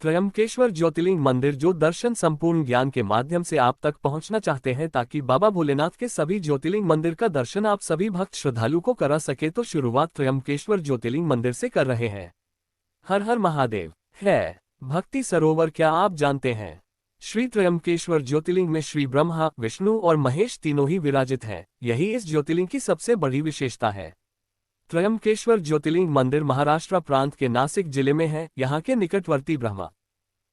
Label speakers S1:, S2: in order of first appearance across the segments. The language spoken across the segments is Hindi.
S1: त्रयंबकेश्वर ज्योतिर्लिंग मंदिर जो दर्शन संपूर्ण ज्ञान के माध्यम से आप तक पहुंचना चाहते हैं ताकि बाबा भोलेनाथ के सभी ज्योतिर्लिंग मंदिर का दर्शन आप सभी भक्त श्रद्धालु को करा सके, तो शुरुआत त्रयंबकेश्वर ज्योतिर्लिंग मंदिर से कर रहे हैं। हर हर महादेव। है भक्ति सरोवर क्या आप जानते हैं? श्री त्रयंबकेश्वर ज्योतिर्लिंग में श्री ब्रह्मा, विष्णु और महेश तीनों ही विराजित हैं। यही इस ज्योतिर्लिंग की सबसे बड़ी विशेषता है। त्रयंबकेश्वर ज्योतिर्लिंग मंदिर महाराष्ट्र प्रांत के नासिक जिले में है। यहाँ के निकटवर्ती ब्रह्मा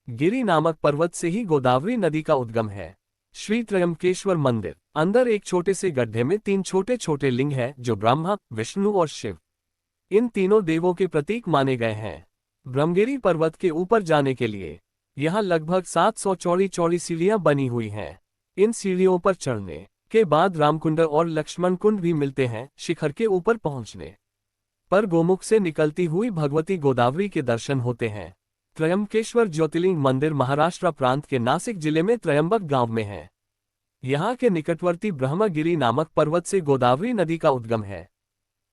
S1: गिरी नामक पर्वत से ही गोदावरी नदी का उद्गम है। श्री त्रयंबकेश्वर मंदिर अंदर एक छोटे से गड्ढे में 3 छोटे छोटे लिंग हैं जो ब्रह्मा, विष्णु और शिव इन तीनों देवों के प्रतीक माने गए हैं। ब्रह्मगिरी पर्वत के ऊपर जाने के लिए यहाँ लगभग 700 चौड़ी सीढ़ियां बनी हुई हैं। इन सीढ़ियों पर चढ़ने के बाद रामकुंड और लक्ष्मण कुंड भी मिलते हैं। शिखर के ऊपर पहुंचने पर गोमुख से निकलती हुई भगवती गोदावरी के दर्शन होते हैं। त्रयंबकेश्वर ज्योतिर्लिंग मंदिर महाराष्ट्र प्रांत के नासिक जिले में त्रयंबक गांव में है। यहाँ के निकटवर्ती ब्रह्मगिरी नामक पर्वत से गोदावरी नदी का उद्गम है।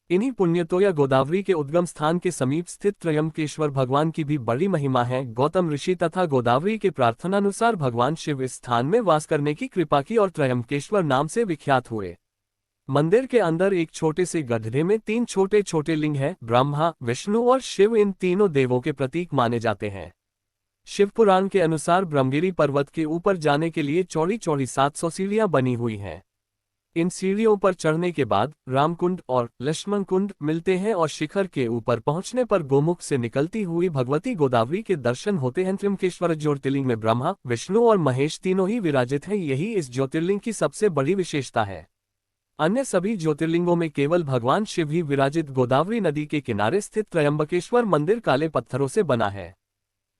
S1: इन्हीं पुण्यतोया गोदावरी के उद्गम स्थान के समीप स्थित त्रयंबकेश्वर भगवान की भी बड़ी महिमा है। गौतम ऋषि तथा गोदावरी के प्रार्थनानुसार भगवान शिव इस स्थान में वास करने की कृपा की और त्रयंबकेश्वर नाम से विख्यात हुए। मंदिर के अंदर एक छोटे से गड्ढे में 3 छोटे छोटे लिंग हैं। ब्रह्मा, विष्णु और शिव इन तीनों देवों के प्रतीक माने जाते हैं। शिव पुराण के अनुसार ब्रह्मगिरी पर्वत के ऊपर जाने के लिए चौड़ी 700 सीढ़ियां बनी हुई हैं। इन सीढ़ियों पर चढ़ने के बाद रामकुंड और लक्ष्मण कुंड मिलते हैं और शिखर के ऊपर पहुंचने पर गोमुख से निकलती हुई भगवती गोदावरी के दर्शन होते हैं। त्रयंबकेश्वर ज्योतिर्लिंग में ब्रह्मा, विष्णु और महेश तीनों ही विराजित हैं। यही इस ज्योतिर्लिंग की सबसे बड़ी विशेषता है। अन्य सभी ज्योतिर्लिंगों में केवल भगवान शिव ही विराजित। गोदावरी नदी के किनारे स्थित त्रयंबकेश्वर मंदिर काले पत्थरों से बना है।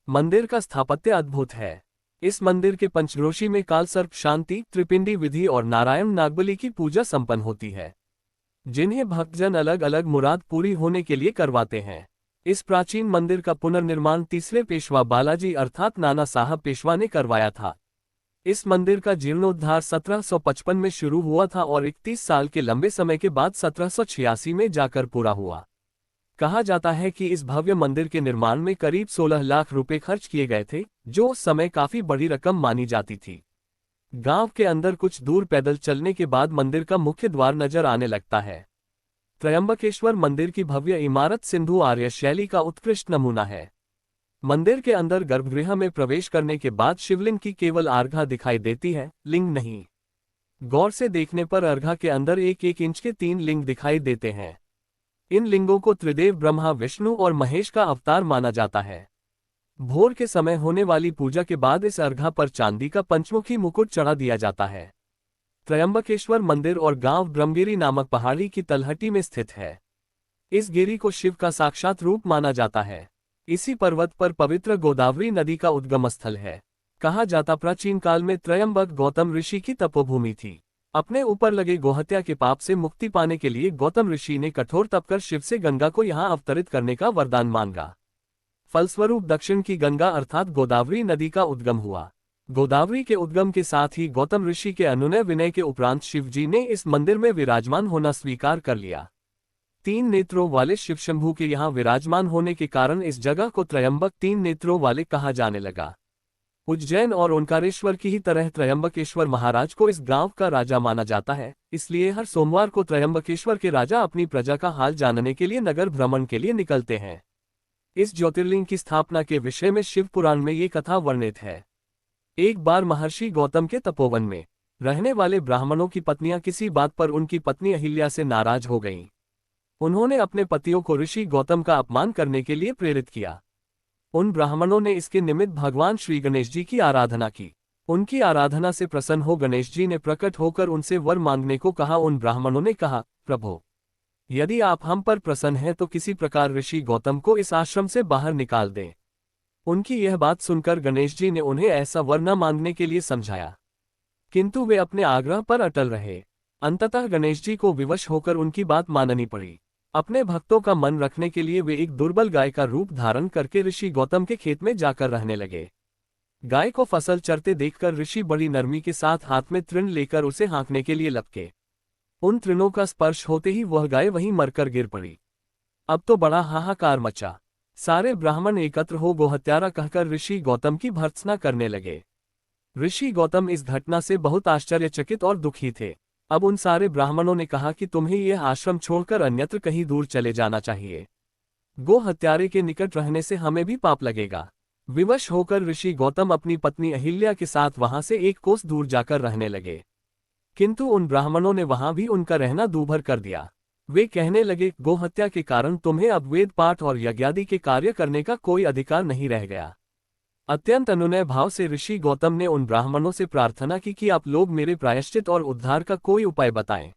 S1: मंदिर का स्थापत्य अद्भुत है। इस मंदिर के पंचक्रोशी में काल सर्प शांति, त्रिपिंडी विधि और नारायण नागबली की पूजा संपन्न होती है, जिन्हें भक्तजन अलग अलग मुराद पूरी होने के लिए करवाते हैं। इस प्राचीन मंदिर का पुनर्निर्माण तीसरे पेशवा बालाजी अर्थात नाना साहब पेशवा ने करवाया था। इस मंदिर का जीर्णोद्धार 1755 में शुरू हुआ था और 31 साल के लंबे समय के बाद 1786 में जाकर पूरा हुआ। कहा जाता है कि इस भव्य मंदिर के निर्माण में करीब 16 लाख रुपए खर्च किए गए थे, जो उस समय काफी बड़ी रकम मानी जाती थी। गांव के अंदर कुछ दूर पैदल चलने के बाद मंदिर का मुख्य द्वार नजर आने लगता है। त्रयंबकेश्वर मंदिर की भव्य इमारत सिंधु आर्य शैली का उत्कृष्ट नमूना है। मंदिर के अंदर गर्भगृह में प्रवेश करने के बाद शिवलिंग की केवल अर्घा दिखाई देती है, लिंग नहीं। गौर से देखने पर अर्घा के अंदर 1-1 इंच के 3 लिंग दिखाई देते हैं। इन लिंगों को त्रिदेव ब्रह्मा, विष्णु और महेश का अवतार माना जाता है। भोर के समय होने वाली पूजा के बाद इस अर्घा पर चांदी का पंचमुखी मुकुट चढ़ा दिया जाता है। त्रयंबकेश्वर मंदिर और गांव ब्रह्मगिरी नामक पहाड़ी की तलहटी में स्थित है। इस गिरी को शिव का साक्षात रूप माना जाता है। इसी पर्वत पर पवित्र गोदावरी नदी का उद्गम स्थल है। कहा जाता प्राचीन काल में त्रयंबक गौतम ऋषि की तपोभूमि थी। अपने ऊपर लगे गोहत्या के पाप से मुक्ति पाने के लिए गौतम ऋषि ने कठोर तप कर शिव से गंगा को यहाँ अवतरित करने का वरदान मांगा। फलस्वरूप दक्षिण की गंगा अर्थात गोदावरी नदी का उद्गम हुआ। गोदावरी के उद्गम के साथ ही गौतम ऋषि के अनुनय विनय के उपरांत शिवजी ने इस मंदिर में विराजमान होना स्वीकार कर लिया। 3 नेत्रों वाले शिव शंभू के यहाँ विराजमान होने के कारण इस जगह को त्रयंबक 3 नेत्रों वाले कहा जाने लगा। उज्जैन और ओंकारेश्वर की ही तरह त्रयंबकेश्वर महाराज को इस गांव का राजा माना जाता है। इसलिए हर सोमवार को त्रयंबकेश्वर के राजा अपनी प्रजा का हाल जानने के लिए नगर भ्रमण के लिए निकलते हैं। इस ज्योतिर्लिंग की स्थापना के विषय में शिव पुराण में ये कथा वर्णित है। एक बार महर्षि गौतम के तपोवन में रहने वाले ब्राह्मणों की पत्नियां किसी बात पर उनकी पत्नी अहिल्या से नाराज हो गईं। उन्होंने अपने पतियों को ऋषि गौतम का अपमान करने के लिए प्रेरित किया। उन ब्राह्मणों ने इसके निमित्त भगवान श्री गणेश जी की आराधना की। उनकी आराधना से प्रसन्न हो गणेश जी ने प्रकट होकर उनसे वर मांगने को कहा। उन ब्राह्मणों ने कहा, प्रभु, यदि आप हम पर प्रसन्न हैं तो किसी प्रकार ऋषि गौतम को इस आश्रम से बाहर निकाल दें। उनकी यह बात सुनकर गणेश जी ने उन्हें ऐसा वर न मांगने के लिए समझाया, किंतु वे अपने आग्रह पर अटल रहे। अंततः गणेश जी को विवश होकर उनकी बात माननी पड़ी। अपने भक्तों का मन रखने के लिए वे एक दुर्बल गाय का रूप धारण करके ऋषि गौतम के खेत में जाकर रहने लगे। गाय को फसल चरते देखकर ऋषि बड़ी नरमी के साथ हाथ में तृण लेकर उसे हाँकने के लिए लपके। उन तृणों का स्पर्श होते ही वह गाय वहीं मरकर गिर पड़ी। अब तो बड़ा हाहाकार मचा। सारे ब्राह्मण एकत्र हो गोहत्यारा कहकर ऋषि गौतम की भर्त्सना करने लगे। ऋषि गौतम इस घटना से बहुत आश्चर्यचकित और दुखी थे। अब उन सारे ब्राह्मणों ने कहा कि तुम्हें यह आश्रम छोड़कर अन्यत्र कहीं दूर चले जाना चाहिए। गो हत्यारे के निकट रहने से हमें भी पाप लगेगा। विवश होकर ऋषि गौतम अपनी पत्नी अहिल्या के साथ वहां से एक कोस दूर जाकर रहने लगे। किंतु उन ब्राह्मणों ने वहां भी उनका रहना दूभर कर दिया। वे कहने लगे, गोहत्या के कारण तुम्हें अब वेद पाठ और यज्ञादि के कार्य करने का कोई अधिकार नहीं रह गया। अत्यंत अनुनय भाव से ऋषि गौतम ने उन ब्राह्मणों से प्रार्थना की कि आप लोग मेरे प्रायश्चित और उद्धार का कोई उपाय बताएं।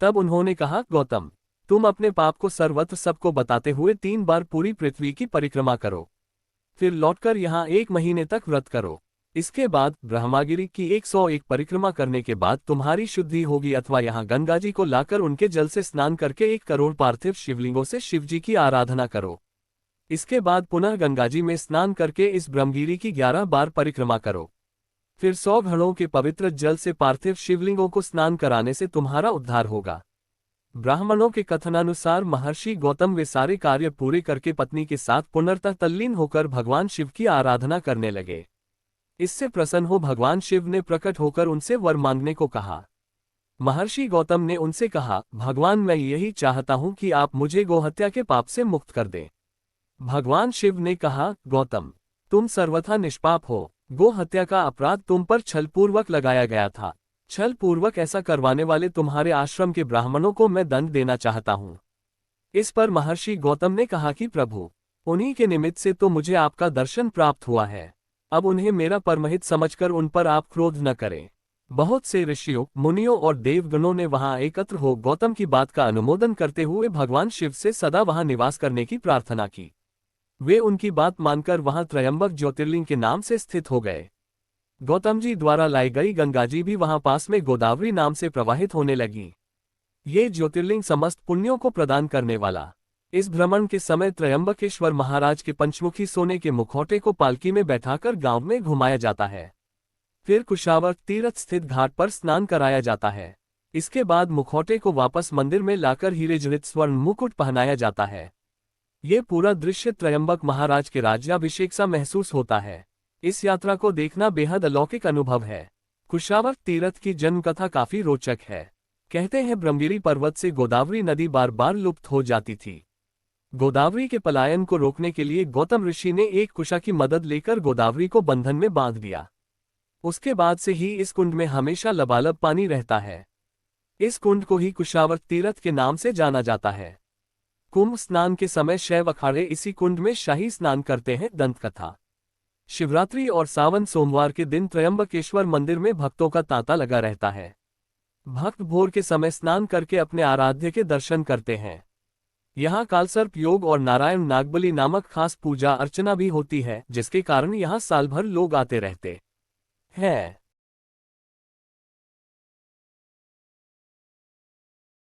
S1: तब उन्होंने कहा, गौतम, तुम अपने पाप को सर्वत्र सबको बताते हुए 3 बार पूरी पृथ्वी की परिक्रमा करो, फिर लौटकर यहाँ 1 महीने तक व्रत करो। इसके बाद ब्रह्मागिरि की 101 परिक्रमा करने के बाद तुम्हारी शुद्धि होगी, अथवा यहाँ गंगाजी को लाकर उनके जल से स्नान करके 1 करोड़ पार्थिव शिवलिंगों से शिवजी की आराधना करो। इसके बाद पुनः गंगाजी में स्नान करके इस ब्रह्मगिरि की 11 बार परिक्रमा करो। फिर 100 घड़ों के पवित्र जल से पार्थिव शिवलिंगों को स्नान कराने से तुम्हारा उद्धार होगा। ब्राह्मणों के कथनानुसार महर्षि गौतम वे सारे कार्य पूरे करके पत्नी के साथ पुनर्तः तल्लीन होकर भगवान शिव की आराधना करने लगे। इससे प्रसन्न हो भगवान शिव ने प्रकट होकर उनसे वर मांगने को कहा। महर्षि गौतम ने उनसे कहा, भगवान, मैं यही चाहता हूं कि आप मुझे गोहत्या के पाप से मुक्त कर दें। भगवान शिव ने कहा, गौतम, तुम सर्वथा निष्पाप हो। गो हत्या का अपराध तुम पर छलपूर्वक लगाया गया था। छलपूर्वक ऐसा करवाने वाले तुम्हारे आश्रम के ब्राह्मणों को मैं दंड देना चाहता हूँ। इस पर महर्षि गौतम ने कहा कि प्रभु, उन्हीं के निमित्त से तो मुझे आपका दर्शन प्राप्त हुआ है। अब उन्हें मेरा परमहित समझकर उन पर आप क्रोध न करें। बहुत से ऋषियों, मुनियों और देवगणों ने वहां एकत्र हो गौतम की बात का अनुमोदन करते हुए भगवान शिव से सदा वहां निवास करने की प्रार्थना की। वे उनकी बात मानकर वहां त्रयंबक ज्योतिर्लिंग के नाम से स्थित हो गए। गौतम जी द्वारा लाई गई गंगाजी भी वहां पास में गोदावरी नाम से प्रवाहित होने लगी। ये ज्योतिर्लिंग समस्त पुण्यों को प्रदान करने वाला। इस भ्रमण के समय त्रयंबकेश्वर महाराज के पंचमुखी सोने के मुखौटे को पालकी में बैठाकर गांव में घुमाया जाता है। फिर कुशावर तीर्थ स्थित घाट पर स्नान कराया जाता है। इसके बाद मुखौटे को वापस मंदिर में लाकर हीरे जड़ित स्वर्ण मुकुट पहनाया जाता है। ये पूरा दृश्य त्रयंबक महाराज के राज्याभिषेक सा महसूस होता है। इस यात्रा को देखना बेहद अलौकिक अनुभव है। कुशावर तीर्थ की जन्म कथा काफी रोचक है। कहते हैं ब्रह्मगिरि पर्वत से गोदावरी नदी बार बार लुप्त हो जाती थी। गोदावरी के पलायन को रोकने के लिए गौतम ऋषि ने एक कुशा की मदद लेकर गोदावरी को बंधन में बांध दिया। उसके बाद से ही इस कुंड में हमेशा लबालब पानी रहता है। इस कुंड को ही कुशावर तीर्थ के नाम से जाना जाता है। कुंभ स्नान के समय शैव अखाड़े इसी कुंड में शाही स्नान करते हैं। दंत कथा। शिवरात्रि और सावन सोमवार के दिन त्रयंबकेश्वर मंदिर में भक्तों का तांता लगा रहता है। भक्त भोर के समय स्नान करके अपने आराध्य के दर्शन करते हैं। यहाँ कालसर्प योग और नारायण नागबली नामक खास पूजा अर्चना भी होती है, जिसके कारण यहाँ साल भर लोग आते रहते हैं।